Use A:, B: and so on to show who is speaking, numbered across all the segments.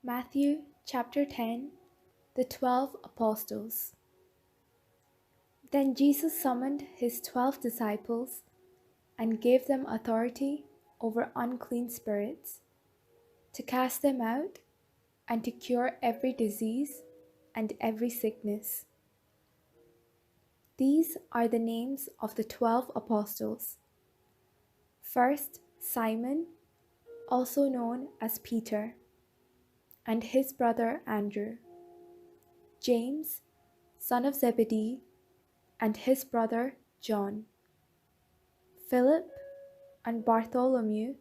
A: Matthew chapter 10. The 12 Apostles. Then Jesus summoned his 12 disciples and gave them authority over unclean spirits, to cast them out and to cure every disease and every sickness. These are the names of the 12 apostles. First, Simon, also known as Peter, and his brother Andrew. James, son of Zebedee, and his brother John. Philip and Bartholomew.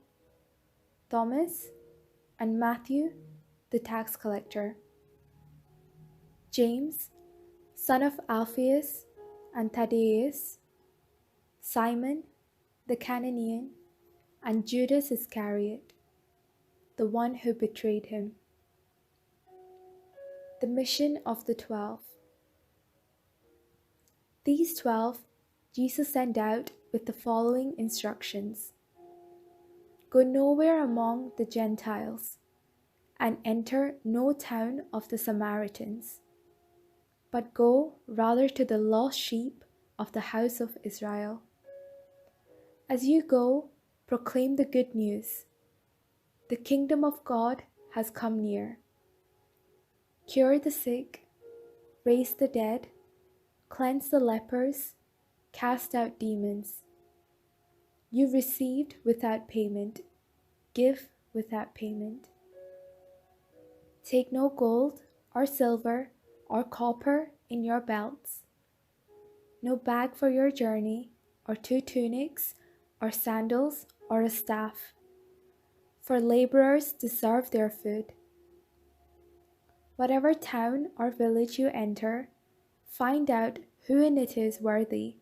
A: Thomas and Matthew, the tax collector. James, son of Alphaeus and Thaddeus. Simon, the Canaanian, and Judas Iscariot, the one who betrayed him. The mission of the 12. These 12 Jesus sent out with the following instructions: Go nowhere among the Gentiles, and enter no town of the Samaritans, but go rather to the lost sheep of the house of Israel. As you go, proclaim the good news. The kingdom of God has come near. Cure the sick, raise the dead, cleanse the lepers, cast out demons. You received without payment, give without payment. Take no gold or silver or copper in your belts, no bag for your journey, or 2 tunics, or sandals, or a staff, for laborers deserve their food. Whatever town or village you enter, find out who in it is worthy,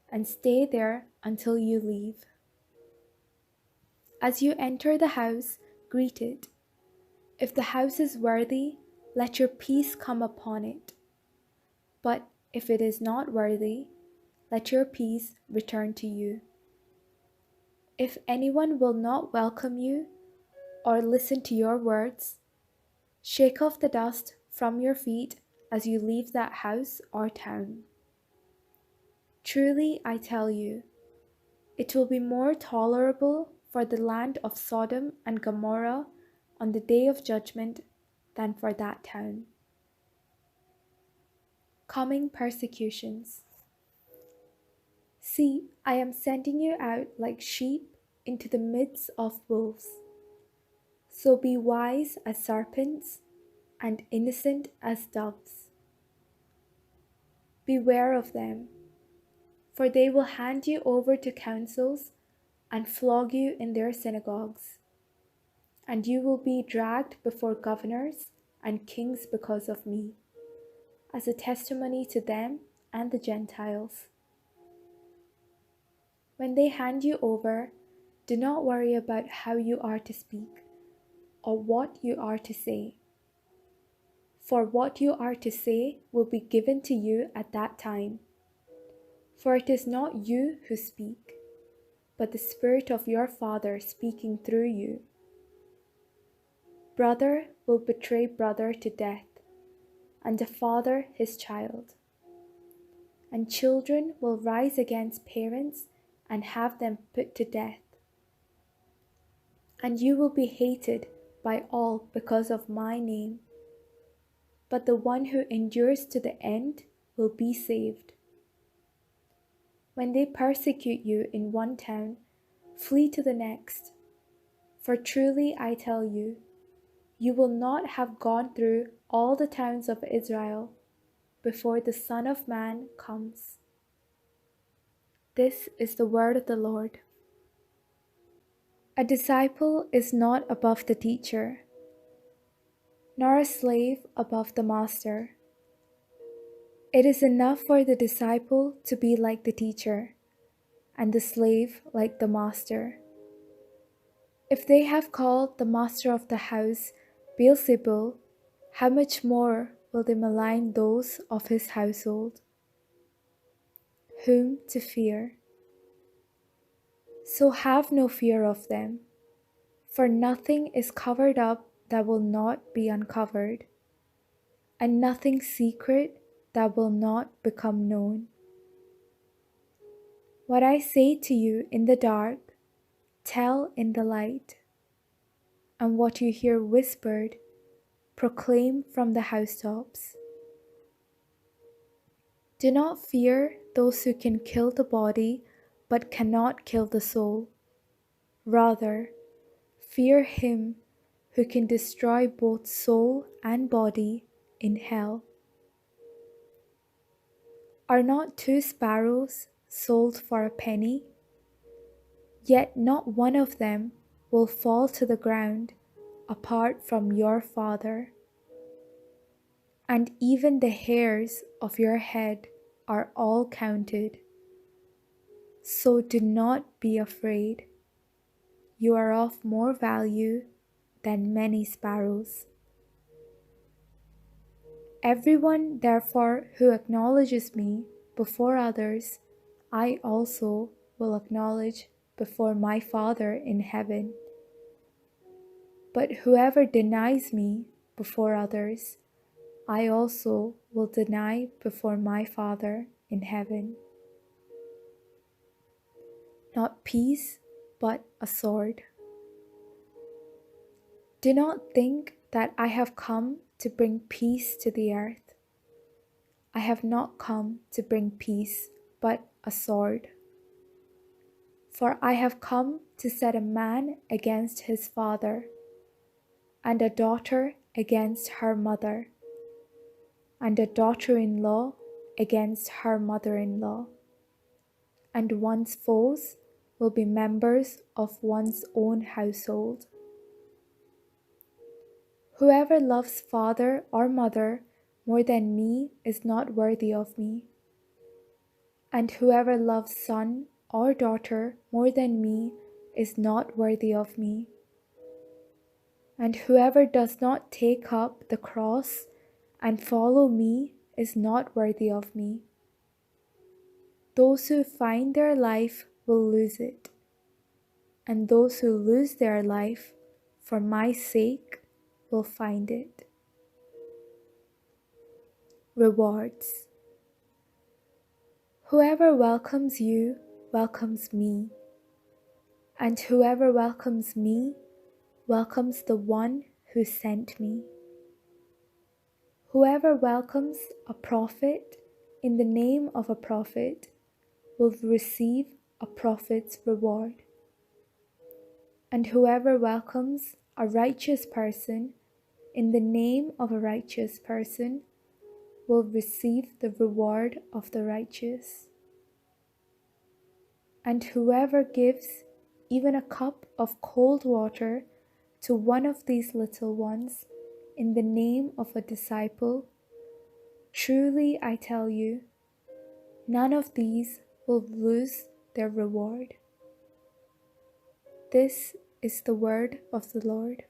A: and stay there until you leave. As you enter the house, greet it. If the house is worthy, let your peace come upon it. But if it is not worthy, let your peace return to you. If anyone will not welcome you or listen to your words, shake off the dust from your feet as you leave that house or town. Truly, I tell you, it will be more tolerable for the land of Sodom and Gomorrah on the day of judgment than for that town. Coming persecutions. See, I am sending you out like sheep into the midst of wolves. So be wise as serpents and innocent as doves. Beware of them, for they will hand you over to councils and flog you in their synagogues, and you will be dragged before governors and kings because of me, as a testimony to them and the Gentiles. When they hand you over, do not worry about how you are to speak or what you are to say. For what you are to say will be given to you at that time. For it is not you who speak, but the Spirit of your Father speaking through you. Brother will betray brother to death, and a father his child. And children will rise against parents and have them put to death. And you will be hated by all because of my name. But the one who endures to the end will be saved. When they persecute you in one town, flee to the next. For truly I tell you, you will not have gone through all the towns of Israel before the Son of Man comes. This is the word of the Lord. A disciple is not above the teacher, nor a slave above the master. It is enough for the disciple to be like the teacher, and the slave like the master. If they have called the master of the house Beelzebul, how much more will they malign those of his household? Whom to fear? So have no fear of them, for nothing is covered up that will not be uncovered, and nothing secret that will not become known. What I say to you in the dark, tell in the light, and what you hear whispered, proclaim from the housetops. Do not fear those who can kill the body, but cannot kill the soul. Rather, fear him who can destroy both soul and body in hell. Are not 2 sparrows sold for a penny? Yet not one of them will fall to the ground apart from your Father. And even the hairs of your head are all counted. So do not be afraid. You are of more value than many sparrows. Everyone, therefore, who acknowledges me before others, I also will acknowledge before my Father in heaven. But whoever denies me before others, I also will deny before my Father in heaven. Not peace, but a sword. Do not think that I have come to bring peace to the earth. I have not come to bring peace, but a sword. For I have come to set a man against his father, and a daughter against her mother, and a daughter-in-law against her mother-in-law, and one's foes will be members of one's own household. Whoever loves father or mother more than me is not worthy of me, and whoever loves son or daughter more than me is not worthy of me. And whoever does not take up the cross and follow me is not worthy of me. Those who find their life will lose it, and those who lose their life for my sake will find it. Rewards. Whoever welcomes you welcomes me, and whoever welcomes me welcomes the one who sent me. Whoever welcomes a prophet in the name of a prophet will receive a prophet's reward. And whoever welcomes a righteous person in the name of a righteous person will receive the reward of the righteous. And whoever gives even a cup of cold water to one of these little ones in the name of a disciple, truly I tell you, none of these will lose their reward. This is the word of the Lord.